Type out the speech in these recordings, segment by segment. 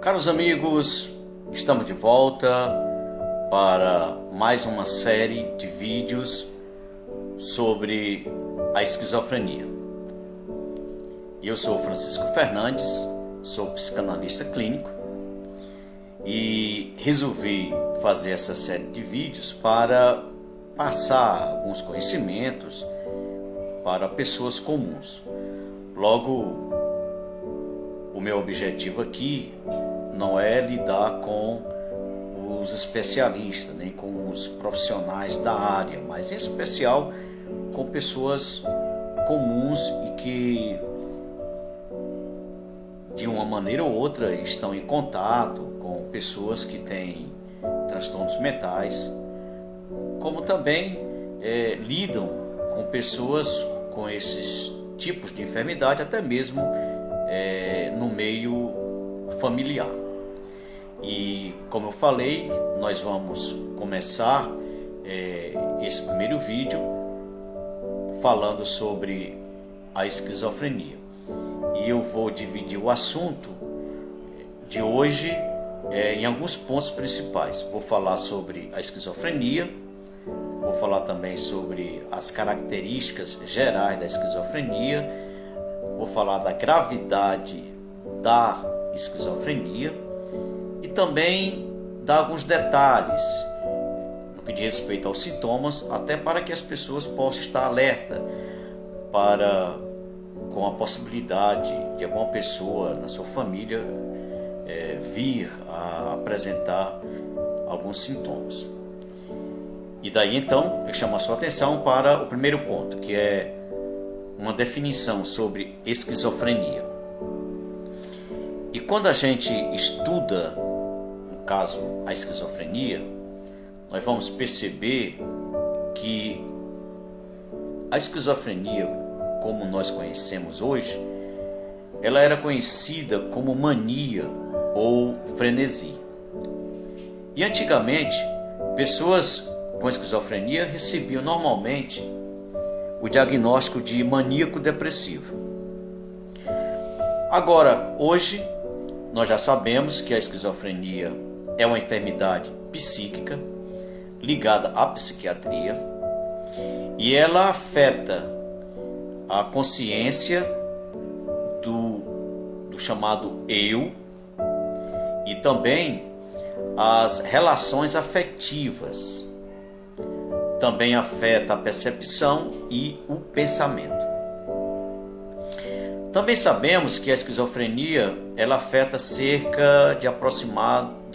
Caros amigos, estamos de volta para mais uma série de vídeos sobre a esquizofrenia. Eu sou Francisco Fernandes, sou psicanalista clínico e resolvi fazer essa série de vídeos para passar alguns conhecimentos para pessoas comuns. Logo, o meu objetivo aqui não é lidar com os especialistas, nem com os profissionais da área, mas em especial com pessoas comuns e que de uma maneira ou outra estão em contato com pessoas que têm transtornos mentais, como também lidam com pessoas com esses tipos de enfermidade, até mesmo no meio familiar. E como eu falei, nós vamos começar esse primeiro vídeo falando sobre a esquizofrenia. E eu vou dividir o assunto de hoje em alguns pontos principais. Vou falar sobre a esquizofrenia, vou falar também sobre as características gerais da esquizofrenia, vou falar da gravidade da esquizofrenia e também dar alguns detalhes no que diz respeito aos sintomas, até para que as pessoas possam estar alerta com a possibilidade de alguma pessoa na sua família vir a apresentar alguns sintomas. E daí então eu chamo a sua atenção para o primeiro ponto, que é uma definição sobre esquizofrenia. E quando a gente estuda, no caso, a esquizofrenia, nós vamos perceber que a esquizofrenia, como nós conhecemos hoje, ela era conhecida como mania ou frenesi. E antigamente, pessoas com esquizofrenia recebiam normalmente o diagnóstico de maníaco depressivo. Agora, hoje, nós já sabemos que a esquizofrenia é uma enfermidade psíquica ligada à psiquiatria e ela afeta a consciência do chamado eu e também as relações afetivas. Também afeta a percepção e o pensamento. Também sabemos que a esquizofrenia ela afeta cerca de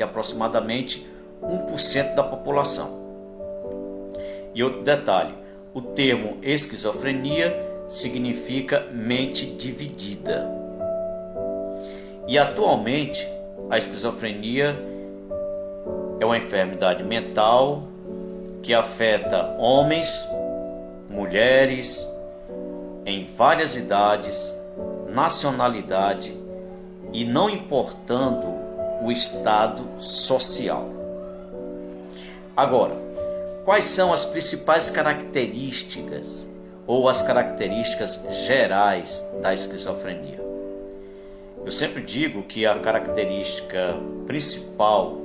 aproximadamente 1% da população. E outro detalhe, o termo esquizofrenia significa mente dividida. E atualmente a esquizofrenia é uma enfermidade mental que afeta homens, mulheres, em várias idades, nacionalidade e não importando o estado social. Agora, quais são as principais características ou as características gerais da esquizofrenia? Eu sempre digo que a característica principal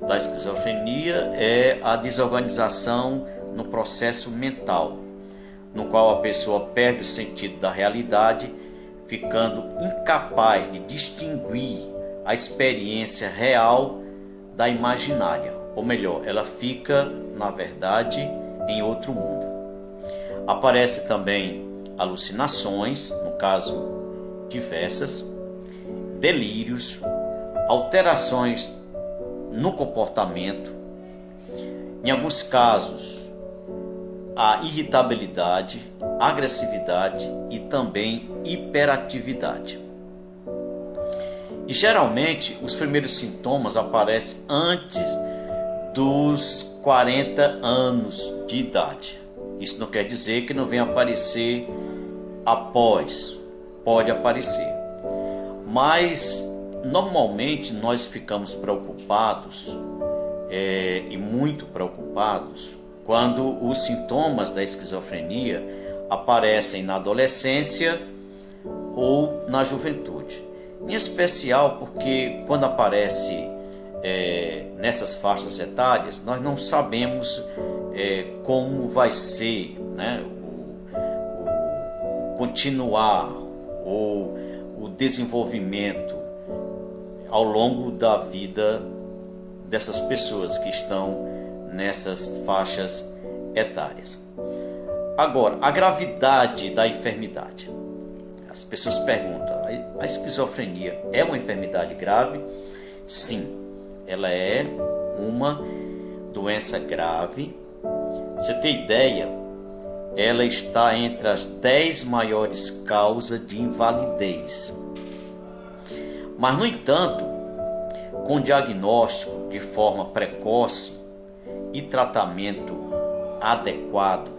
da esquizofrenia é a desorganização no processo mental, no qual a pessoa perde o sentido da realidade, ficando incapaz de distinguir a experiência real da imaginária, ou melhor, ela fica, na verdade, em outro mundo. Aparece também alucinações, no caso diversas, delírios, alterações no comportamento, em alguns casos a irritabilidade, agressividade e também hiperatividade. E geralmente os primeiros sintomas aparecem antes dos 40 anos de idade. Isso não quer dizer que não venha aparecer após, pode aparecer. Mas normalmente nós ficamos preocupados e muito preocupados quando os sintomas da esquizofrenia aparecem na adolescência ou na juventude. Em especial porque quando aparece nessas faixas etárias, nós não sabemos como vai ser, né, o continuar ou o desenvolvimento ao longo da vida dessas pessoas que estão nessas faixas etárias. Agora, a gravidade da enfermidade. As pessoas perguntam: a esquizofrenia é uma enfermidade grave? Sim, ela é uma doença grave. Você tem ideia? Ela está entre as 10 maiores causas de invalidez. Mas, no entanto, com diagnóstico de forma precoce e tratamento adequado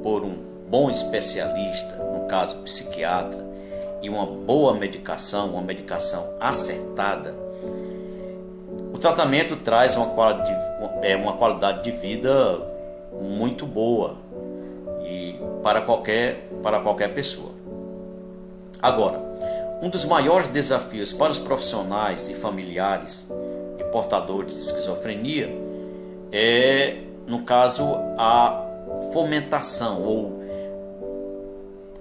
por um bom especialista, no caso psiquiatra, e uma boa medicação, uma medicação acertada, o tratamento traz uma qualidade de vida muito boa e para qualquer pessoa. Agora, um dos maiores desafios para os profissionais e familiares de portadores de esquizofrenia é, no caso, a fomentação ou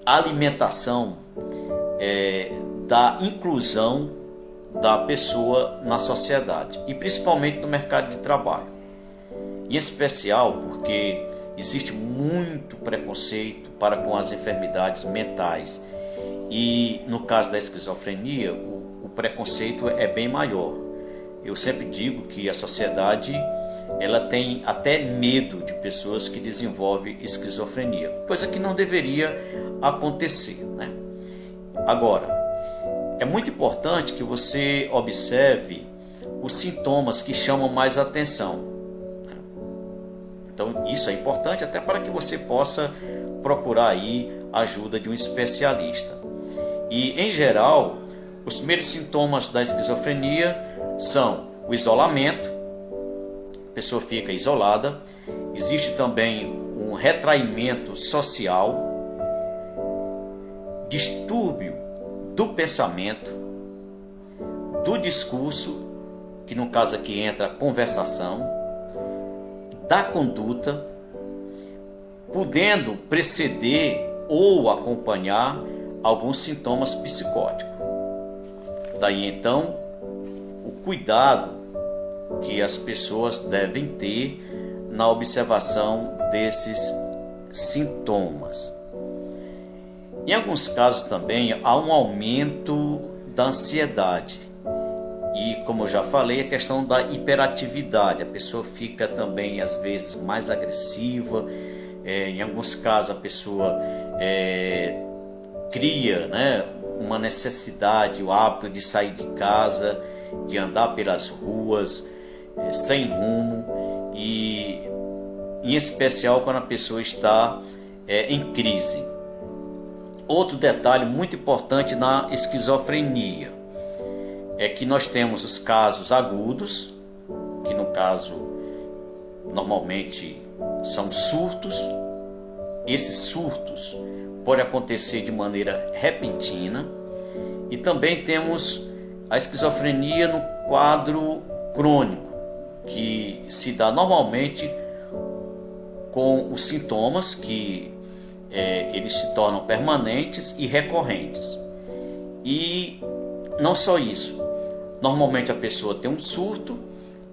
alimentação da inclusão da pessoa na sociedade e principalmente no mercado de trabalho. Em especial porque existe muito preconceito para com as enfermidades mentais e no caso da esquizofrenia o preconceito é bem maior. Eu sempre digo que a sociedade ela tem até medo de pessoas que desenvolvem esquizofrenia, coisa que não deveria acontecer, né? Agora, é muito importante que você observe os sintomas que chamam mais atenção, né? Então, isso é importante até para que você possa procurar aí a ajuda de um especialista. E, em geral, os primeiros sintomas da esquizofrenia são o isolamento, a pessoa fica isolada, existe também um retraimento social, distúrbio do pensamento, do discurso, que no caso aqui entra a conversação, da conduta, podendo preceder ou acompanhar alguns sintomas psicóticos. Daí então o cuidado que as pessoas devem ter na observação desses sintomas. Em alguns casos também há um aumento da ansiedade e, como eu já falei, a questão da hiperatividade. A pessoa fica também às vezes mais agressiva, em alguns casos a pessoa cria, né, uma necessidade, o hábito de sair de casa, de andar pelas ruas sem rumo e em especial quando a pessoa está em crise. Outro detalhe muito importante na esquizofrenia é que nós temos os casos agudos, que no caso normalmente são surtos. Esses surtos podem acontecer de maneira repentina e também temos a esquizofrenia no quadro crônico, que se dá normalmente com os sintomas que eles se tornam permanentes e recorrentes. E não só isso, normalmente a pessoa tem um surto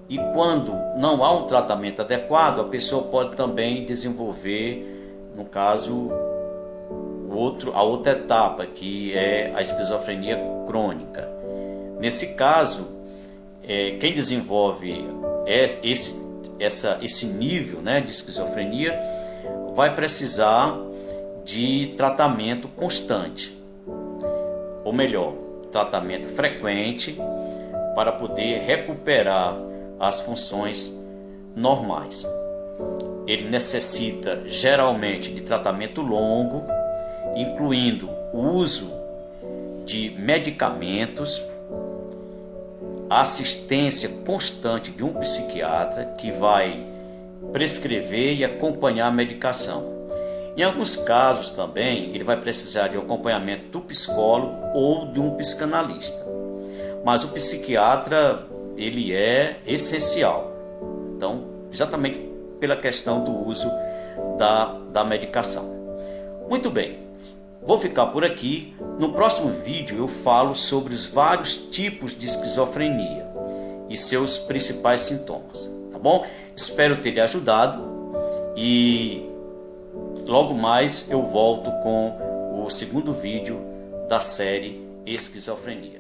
e quando não há um tratamento adequado, a pessoa pode também desenvolver, no caso, a outra etapa, que é a esquizofrenia crônica. Nesse caso, quem desenvolve esse nível, né, de esquizofrenia vai precisar de tratamento constante, ou melhor, tratamento frequente para poder recuperar as funções normais. Ele necessita geralmente de tratamento longo, incluindo o uso de medicamentos, a assistência constante de um psiquiatra que vai prescrever e acompanhar a medicação. Em alguns casos também ele vai precisar de um acompanhamento do psicólogo ou de um psicanalista. mas o psiquiatra ele é essencial. Então, exatamente pela questão do uso da medicação. Muito bem, vou ficar por aqui. No próximo vídeo eu falo sobre os vários tipos de esquizofrenia e seus principais sintomas, tá bom? Espero ter lhe ajudado e logo mais eu volto com o segundo vídeo da série Esquizofrenia.